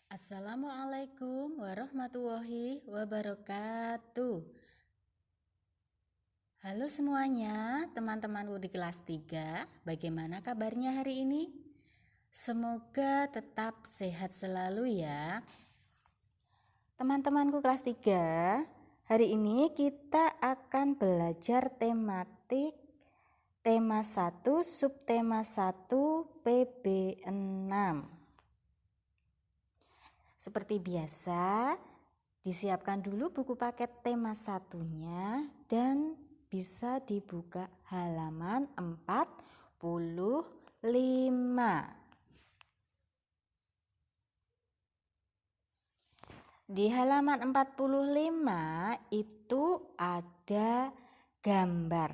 Assalamualaikum warahmatullahi wabarakatuh. Halo semuanya, teman-temanku di kelas 3. Bagaimana kabarnya hari ini? Semoga tetap sehat selalu ya. Teman-temanku kelas 3, hari ini kita akan belajar tematik tema 1, subtema 1, PB6. Seperti biasa, disiapkan dulu buku paket tema satunya dan bisa dibuka halaman 45. Di halaman 45 itu ada gambar.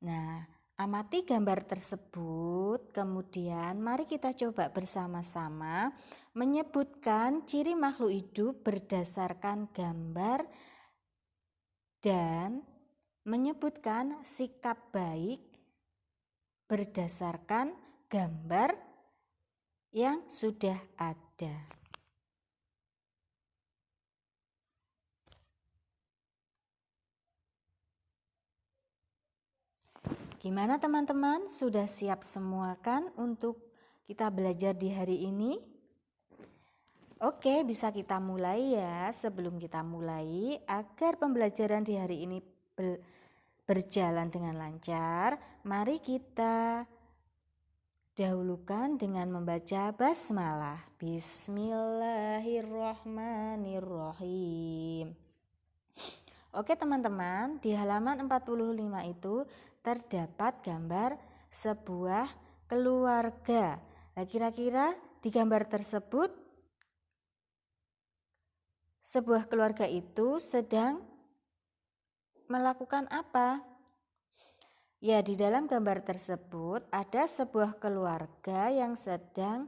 Nah, amati gambar tersebut, kemudian mari kita coba bersama-sama menyebutkan ciri makhluk hidup berdasarkan gambar dan menyebutkan sikap baik berdasarkan gambar yang sudah ada. Gimana teman-teman? Sudah siap semua kan untuk kita belajar di hari ini? Oke, bisa kita mulai ya. Sebelum kita mulai, agar pembelajaran di hari ini berjalan dengan lancar, mari kita dahulukan dengan membaca basmalah. Bismillahirrahmanirrahim. Oke teman-teman, di halaman 45 itu terdapat gambar sebuah keluarga. Nah, kira-kira di gambar tersebut sebuah keluarga itu sedang melakukan apa? Ya, di dalam gambar tersebut ada sebuah keluarga yang sedang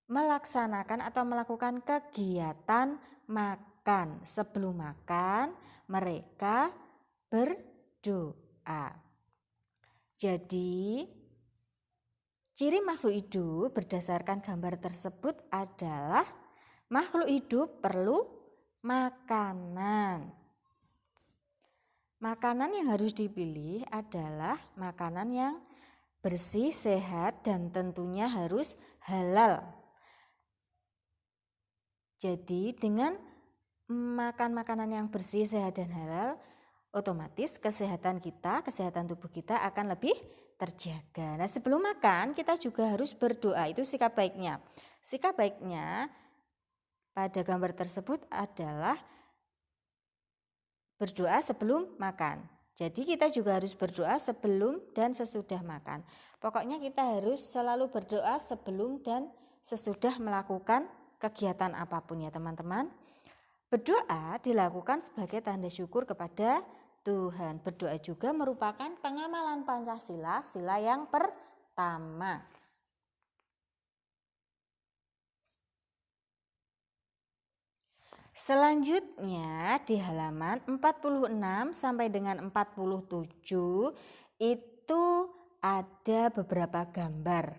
melaksanakan atau melakukan kegiatan makan. Sebelum makan, mereka berdoa. Jadi, ciri makhluk hidup berdasarkan gambar tersebut adalah makhluk hidup perlu makanan. Makanan yang harus dipilih adalah makanan yang bersih, sehat, dan tentunya harus halal. Jadi dengan makan makanan yang bersih, sehat, dan halal, otomatis kesehatan kita, kesehatan tubuh kita akan lebih terjaga. Nah, sebelum makan kita juga harus berdoa, itu sikap baiknya. Sikap baiknya pada gambar tersebut adalah berdoa sebelum makan. Jadi kita juga harus berdoa sebelum dan sesudah makan. Pokoknya kita harus selalu berdoa sebelum dan sesudah melakukan kegiatan apapun ya teman-teman. Berdoa dilakukan sebagai tanda syukur kepada Tuhan. Berdoa juga merupakan pengamalan Pancasila, sila yang pertama. Selanjutnya di halaman 46 sampai dengan 47 itu ada beberapa gambar.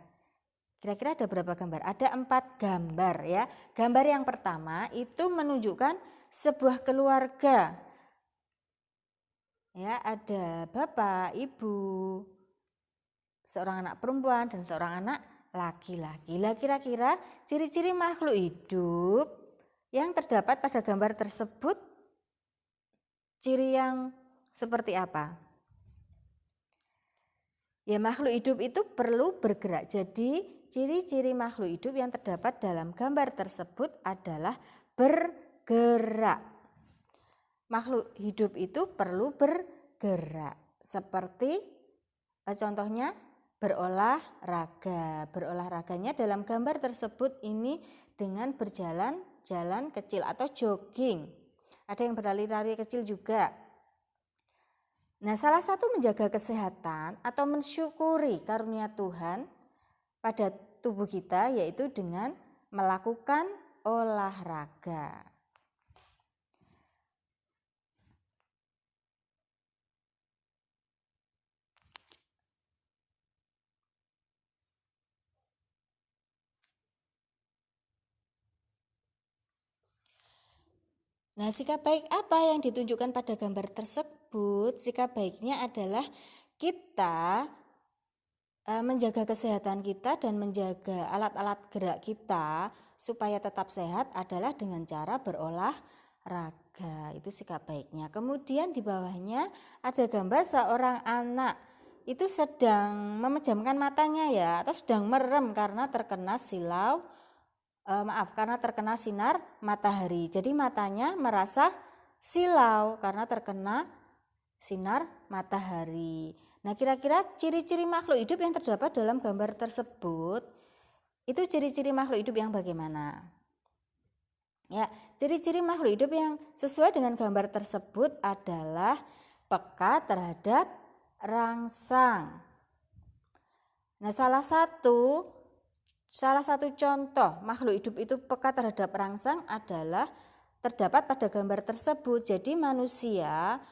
Kira-kira ada berapa gambar? Ada 4 gambar ya. Gambar yang pertama itu menunjukkan sebuah keluarga. Ya, ada bapak, ibu, seorang anak perempuan dan seorang anak laki-laki. Kira-kira ciri-ciri makhluk hidup yang terdapat pada gambar tersebut, ciri yang seperti apa? Ya, makhluk hidup itu perlu bergerak. Jadi ciri-ciri makhluk hidup yang terdapat dalam gambar tersebut adalah bergerak. Makhluk hidup itu perlu bergerak. Seperti contohnya berolahraga. Berolahraganya dalam gambar tersebut ini dengan berjalan-jalan kecil atau jogging. Ada yang berlari-lari kecil juga. Nah, salah satu menjaga kesehatan atau mensyukuri karunia Tuhan pada tubuh kita yaitu dengan melakukan olahraga. Nah, sikap baik apa yang ditunjukkan pada gambar tersebut? Sikap baiknya adalah kita menjaga kesehatan kita dan menjaga alat-alat gerak kita supaya tetap sehat adalah dengan cara berolahraga. Itu sikap baiknya. Kemudian di bawahnya ada gambar seorang anak itu sedang memejamkan matanya ya, atau sedang merem karena terkena karena terkena sinar matahari. Jadi matanya merasa silau karena terkena sinar matahari. Nah, kira-kira ciri-ciri makhluk hidup yang terdapat dalam gambar tersebut, itu ciri-ciri makhluk hidup yang bagaimana? Ya, ciri-ciri makhluk hidup yang sesuai dengan gambar tersebut adalah peka terhadap rangsang. Nah, salah satu contoh makhluk hidup itu peka terhadap rangsang adalah terdapat pada gambar tersebut. Jadi manusia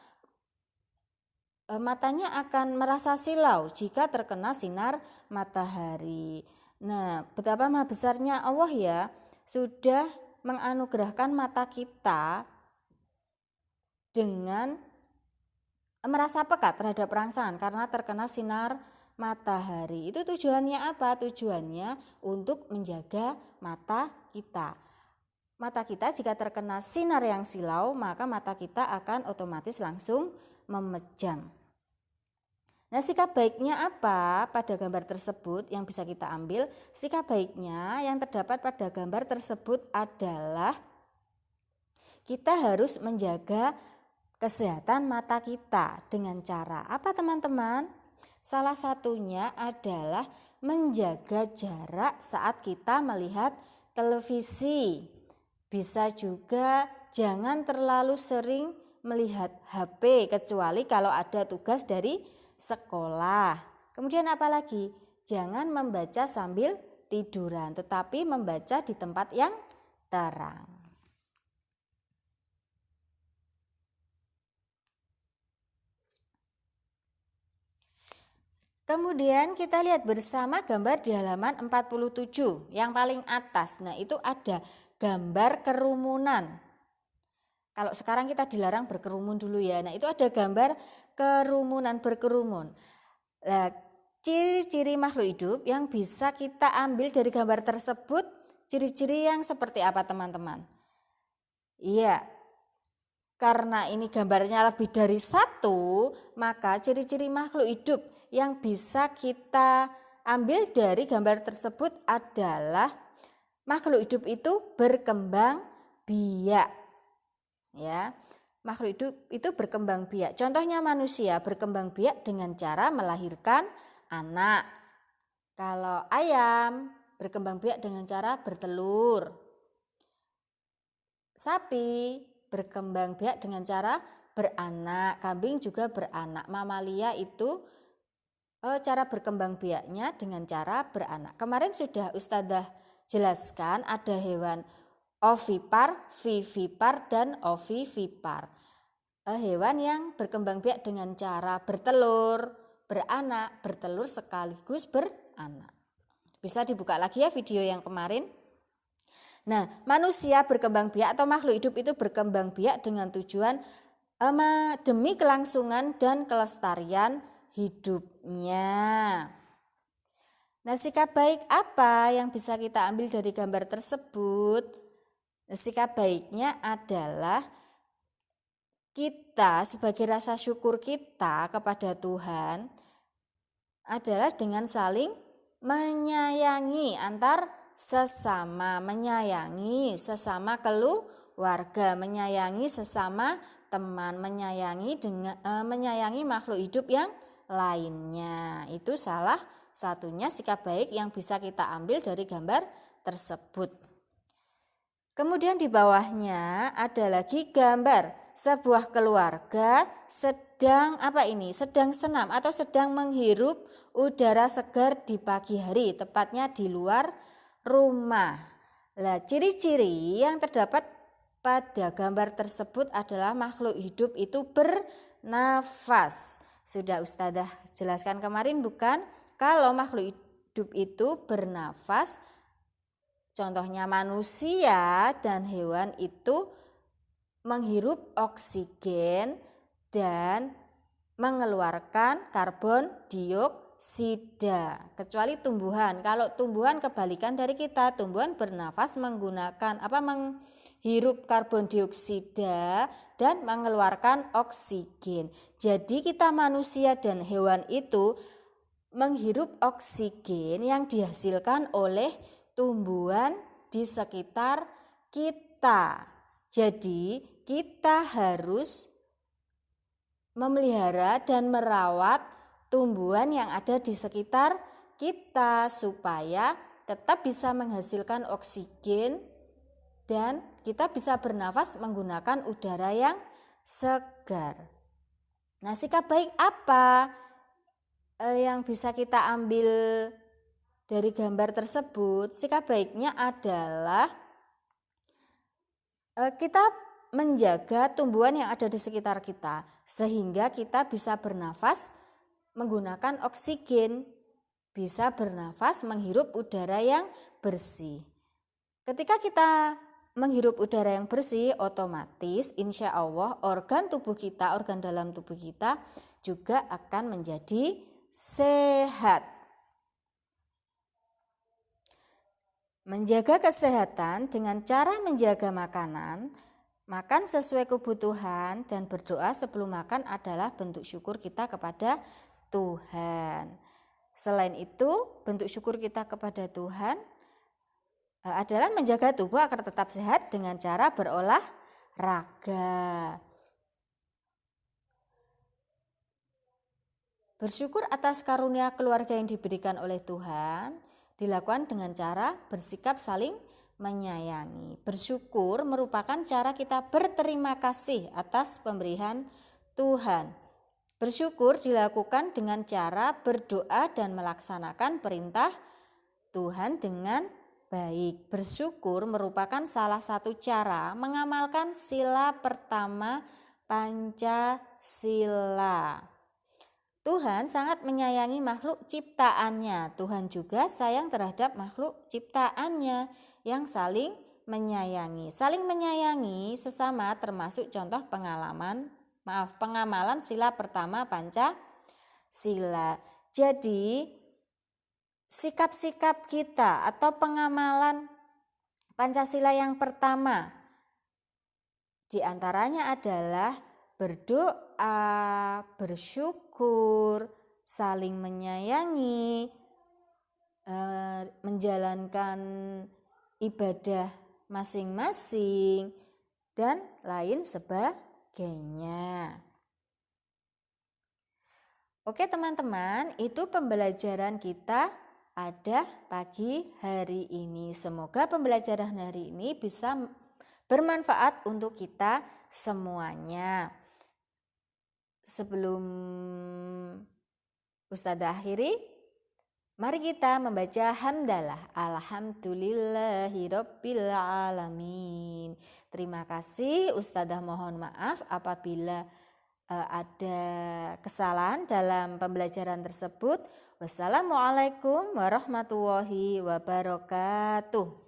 matanya akan merasa silau jika terkena sinar matahari. Nah, betapa maha besarnya Allah ya, sudah menganugerahkan mata kita dengan merasa peka terhadap rangsangan karena terkena sinar matahari. Itu tujuannya apa? Tujuannya untuk menjaga mata kita. Mata kita jika terkena sinar yang silau, maka mata kita akan otomatis langsung memejam. Nah, sikap baiknya apa pada gambar tersebut yang bisa kita ambil? Sikap baiknya yang terdapat pada gambar tersebut adalah kita harus menjaga kesehatan mata kita dengan cara apa, teman-teman? Salah satunya adalah menjaga jarak saat kita melihat televisi. Bisa juga jangan terlalu sering melihat HP kecuali kalau ada tugas dari sekolah. Kemudian apa lagi? Jangan membaca sambil tiduran, tetapi membaca di tempat yang terang. Kemudian kita lihat bersama gambar di halaman 47 yang paling atas. Nah, itu ada gambar kerumunan. Kalau sekarang kita dilarang berkerumun dulu ya. Nah, itu ada gambar berkerumun. Nah, ciri-ciri makhluk hidup yang bisa kita ambil dari gambar tersebut, ciri-ciri yang seperti apa, teman-teman? Iya, karena ini gambarnya lebih dari satu, maka ciri-ciri makhluk hidup yang bisa kita ambil dari gambar tersebut adalah makhluk hidup itu berkembang biak. Ya, makhluk hidup itu berkembang biak. Contohnya manusia berkembang biak dengan cara melahirkan anak. Kalau ayam berkembang biak dengan cara bertelur. Sapi berkembang biak dengan cara beranak. Kambing juga beranak. Mamalia itu cara berkembang biaknya dengan cara beranak. Kemarin sudah Ustadzah jelaskan ada hewan ovipar, vivipar, dan ovivipar. Hewan yang berkembang biak dengan cara bertelur, beranak, bertelur sekaligus beranak. Bisa dibuka lagi ya video yang kemarin. Nah, manusia berkembang biak atau makhluk hidup itu berkembang biak dengan tujuan demi kelangsungan dan kelestarian hidupnya. Nah, sikap baik apa yang bisa kita ambil dari gambar tersebut? Nah, sikap baiknya adalah kita sebagai rasa syukur kita kepada Tuhan adalah dengan saling menyayangi antar sesama, menyayangi sesama keluarga, menyayangi sesama teman, menyayangi makhluk hidup yang lainnya. Itu salah satunya sikap baik yang bisa kita ambil dari gambar tersebut. Kemudian di bawahnya ada lagi gambar sebuah keluarga sedang senam atau sedang menghirup udara segar di pagi hari, tepatnya di luar rumah. Nah, ciri-ciri yang terdapat pada gambar tersebut adalah makhluk hidup itu bernafas. Sudah Ustadzah jelaskan kemarin bukan? Kalau makhluk hidup itu bernafas, contohnya manusia dan hewan itu menghirup oksigen dan mengeluarkan karbon dioksida. Kecuali tumbuhan. Kalau tumbuhan kebalikan dari kita, tumbuhan bernafas menggunakan menghirup karbon dioksida dan mengeluarkan oksigen. Jadi kita manusia dan hewan itu menghirup oksigen yang dihasilkan oleh tumbuhan di sekitar kita. Jadi kita harus memelihara dan merawat tumbuhan yang ada di sekitar kita supaya tetap bisa menghasilkan oksigen dan kita bisa bernafas menggunakan udara yang segar. Nah, sikap baik apa yang bisa kita ambil dari gambar tersebut? Sikap baiknya adalah kita menjaga tumbuhan yang ada di sekitar kita sehingga kita bisa bernafas menggunakan oksigen, bisa bernafas menghirup udara yang bersih. Ketika kita menghirup udara yang bersih, otomatis insya Allah organ dalam tubuh kita juga akan menjadi sehat. Menjaga kesehatan dengan cara menjaga makanan, makan sesuai kebutuhan dan berdoa sebelum makan adalah bentuk syukur kita kepada Tuhan. Selain itu, bentuk syukur kita kepada Tuhan adalah menjaga tubuh agar tetap sehat dengan cara berolahraga. Bersyukur atas karunia keluarga yang diberikan oleh Tuhan dilakukan dengan cara bersikap saling menyayangi. Bersyukur merupakan cara kita berterima kasih atas pemberian Tuhan. Bersyukur dilakukan dengan cara berdoa dan melaksanakan perintah Tuhan dengan baik. Bersyukur merupakan salah satu cara mengamalkan sila pertama Pancasila. Tuhan sangat menyayangi makhluk ciptaannya. Tuhan juga sayang terhadap makhluk ciptaannya yang saling menyayangi. Saling menyayangi sesama termasuk contoh pengamalan sila pertama Pancasila. Jadi sikap-sikap kita atau pengamalan Pancasila yang pertama diantaranya adalah berdoa, bersyukur, saling menyayangi, menjalankan ibadah masing-masing, dan lain sebagainya. Oke teman-teman, itu pembelajaran kita ada pagi hari ini. Semoga pembelajaran hari ini bisa bermanfaat untuk kita semuanya. Sebelum Ustadzah akhiri, mari kita membaca hamdalah. Alhamdulillahirabbil alamin. Terima kasih Ustadzah, mohon maaf apabila ada kesalahan dalam pembelajaran tersebut. Wassalamualaikum warahmatullahi wabarakatuh.